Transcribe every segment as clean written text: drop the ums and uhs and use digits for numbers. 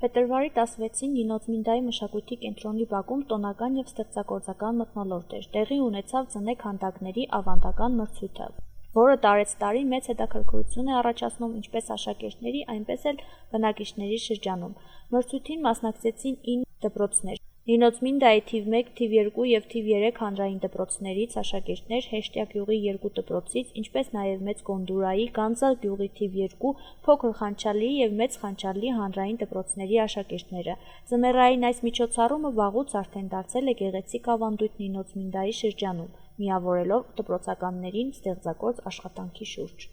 Փետրվարի 16-ին Նինոծմինդայի մշակույթի կենտրոնի բակում տոնական և ստեղծագործական մթնոլորտ էր, տեղի ունեցավ ձնե քանդակների ավանդական մրցույթը, որը տարեց տարի մեծ հետաքրքրություն է առաջացնում ինչպես աշակերտների, այնպես էլ բնակիչների շրջանում։ Մրցույթին մասնակցեցին 9 դպրոցներ։ Նինոծմինդայի թիվ 1, թիվ 2 և թիվ 3 հանրային դպրոցներից աշակերտներ, Հեշտյա գյուղի 2 դպրոցից, ինչպես նաև Մեծ Գոնդուրայի, Գանձա գյուղի թիվ 2, Փոքր Խանչալիի և Մեծ Խանչալիի հանրային դպրոցների աշակերտները։ Ձմեռային այս միջոցառումը վաղուց արդեն դարձել է գեղեցիկ ավանդույթ Նինոծմինդայի շրջանում, միավորելով դպրոցականներին ստեղծագործ աշխատանքի շուրջ։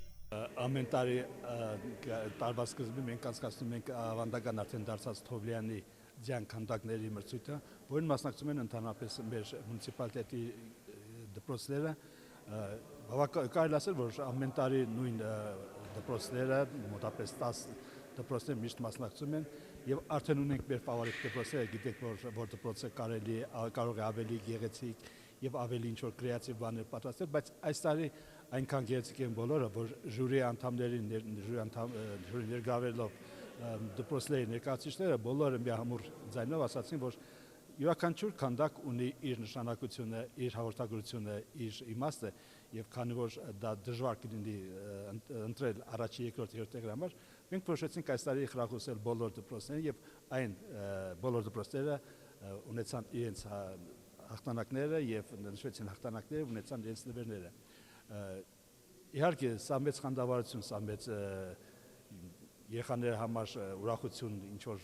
Ամեն տարի տարվա սկզբին մենք անցկացնում ենք ավանդական արդեն դարձած Թովլյանի ձյան քանդակների մրցույթը, որին մասնակցում են ընդհանրապես մեր մունիցիպալիտետի դպրոցները, կարելի ասել, որ ամեն տարի նույն դպրոցները, մոտապես 10 դպրոցներ միշտ մասնակցում են եւ արդեն ունենք մեր ֆավորիտ դպրոցները, գիտենք, որ դպրոցը կարող է ավելի գեղեցիկ եւ ավելի ինչ-որ կրեատիվ բաներ պատրաստել, բայց այս տարի այնքան գեղեցիկ են բոլորը, որ ժյուրի անդամներին ներգրավելով դպրոցների ներկայացուցիչները բոլորը միահամուռ ձայնով ասացին, որ յուրաքանչյուր քանդակ ունի իր նշանակությունը, իր հաղորդագրությունը, իր իմաստը, եւ քանի որ դա դժվար կլինի ընտրել առաջի, երկրորդ, երրորդ տեղի համար, մենք որոշեցինք այս տարի խրախուսել բոլոր դպրոցներին եւ այն բոլոր դպրոցները ունեցան իրենց հաղթանակները եւ նշվեցին հաղթանակները, ունեցան իրենց նվերները։ Իհարկե, սա մեծ խանդավառություն, սա մեծ երեխաների համար ուրախություն, ինչ որ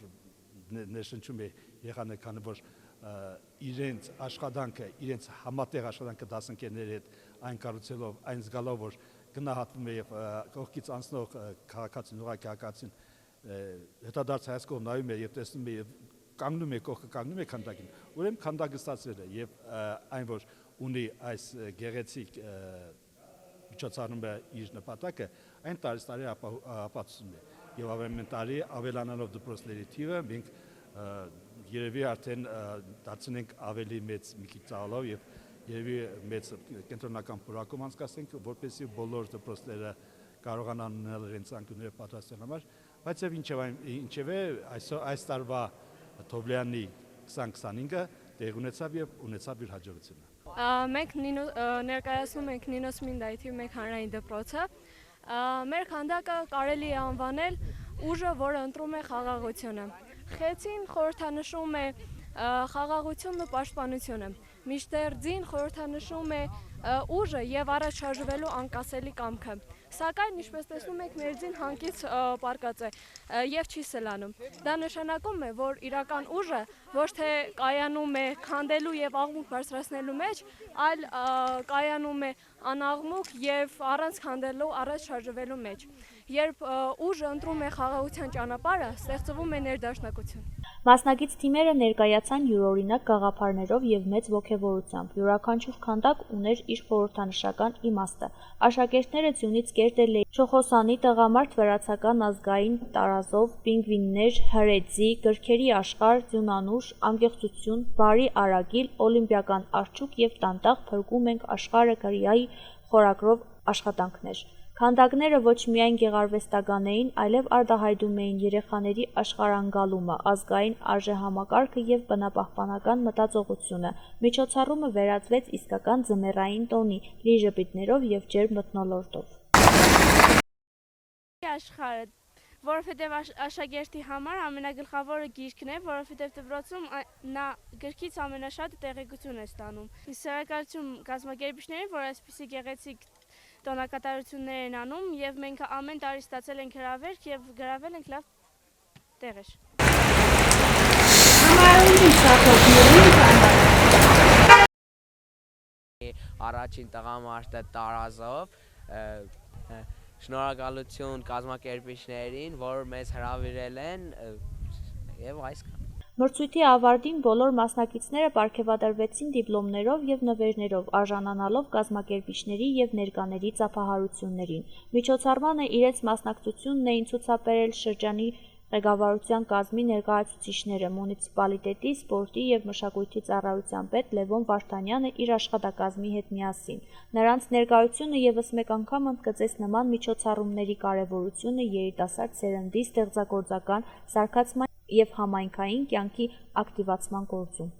ներշնչում է երեխաները, քանի որ իրենց աշխատանքը, իրենց համատեղ աշխատանքը դասընկերների հետ այն կառուցելով, այն զգալով, որ գնահատվում է եւ կողքից անցնող քաղաքացին, ուղղակի քաղաքացին հետադարձ հայացքով նայում է եւ տեսնում է եւ կանգնում է կողքը, կանգնում է քանդակին, ուրեմն քանդակը ստացվել է եւ այն, որ ունի այս գեղեցիկ միջոցառումը իր նպատակը, այն տարի ապացուցում է եւ ամեն տարի ավելանալով դպրոցների թիվը մենք երևի արդեն դարձնենք ավելի մեծ մի քիչ ծավալով եւ երևի մեծ կենտրոնական պրոգրամ անցկացնենք, որպեսզի բոլոր դպրոցները կարողանան իրենց անկյունները պատրաստել համար, բայց եւ ինչեւէ այս տարվա Թովլյանի 2025-ը տեղ ունեցավ եւ ունեցավ իր հաջողությունը։ Մենք ներկայացնում ենք Նինոծմինդայի թիվ 1 հանրային դպրոցը։ Մեր քանդակը կարելի է անվանել ուժը, որը ընտրում է խաղաղությունը։ Խեցին խորհրդանշում է խաղաղությունն ու պաշտպանությունը, մինչդեռ ձին խորհրդանշում է ուժը եւ առաջ շարժվելու անկասելի կամքը։ Սակայն, ինչպես տեսնում եք, մեր ձին հանկից պառկած է եւ չի սլանում։ Դա նշանակում է, որ իրական ուժը ոչ թե կայանում է քանդելու եւ աղմուկ բարձրացնելու մեջ, այլ կայանում է անաղմուկ եւ առանց քանդելու առաջ շարժվելու մեջ։ Երբ ուժը ընտրում է խաղաղության ճանապարհը, ստեղծվում է ներդաշնակություն։ Մասնակից թիմերը ներկայացան յուրօրինակ գաղափարներով եւ մեծ ոգեվորությամբ։ Յուրաքանչյուր քանդակ ուներ իր խորհրդանշական իմաստը։ Աշակերտները ձյունից կերտել էին Չոխոսանի տղամարդ վրացական ազգային տարազով, պինգվիններ, հրեձի, գրքերի աշխարհ, ձյունանուշ, անկեղծություն, բարի արագիլ, օլիմպիական արջուկ եւ տանտաղ փրկում ենք աշխարհը կրիայի խորագրով աշխատանքներ։ Քանդակները ոչ միայն գեղարվեստական էին, այլև արտահայտում էին երեխաների աշխարհընկալումը, ազգային արժեհամակարգը եւ բնապահպանական մտածողությունը։ Միջոցառումը վերածվեց իսկական ձմեռային տոնի՝ լի ժպիտներով եւ ջերմ մթնոլորտով։ Աշխարհը, որովհետեւ աշակերտի համար ամենագլխավորը գիրքն է, որովհետեւ դպրոցում նա գրքից ամենաշատը տեղեկություն է ստանում։ Սերակալություն կազմակերպիչներին, որ այսպիսի գեղեցիկ տոնակատարություններ են անում եւ մենք ամեն տարի ստացել ենք հրավերք եւ գրավել ենք լավ տեղեր։ Առաջին տղամարդը տարազով շնորհակալություն կազմակերպիչներին, որ մեզ հրավիրել են եւ այսքան։ Մրցույթի ավարտին բոլոր մասնակիցները պարգևատրվեցին դիպլոմներով եւ նվերներով, արժանանալով կազմակերպիչների եւ ներկաների ծափահարություններին։ Միջոցառմանը իրենց մասնակցությունն էին ցուցաբերել շրջանի ղեկավարության կազմի ներկայացուցիչները, մունիցիպալիտետի, սպորտի եւ մշակույթի ծառայության պետ Լևոն Վարդանյանը իր աշխատակազմի հետ միասին։ Նրանց ներկայությունը եւս մեկ անգամ ընդգծեց նման միջոցառումների կարեւորությունը երիտասարդ սերնդի ստեղծագործական զարգացման և համայնքային կյանքի ակտիվացման գործում։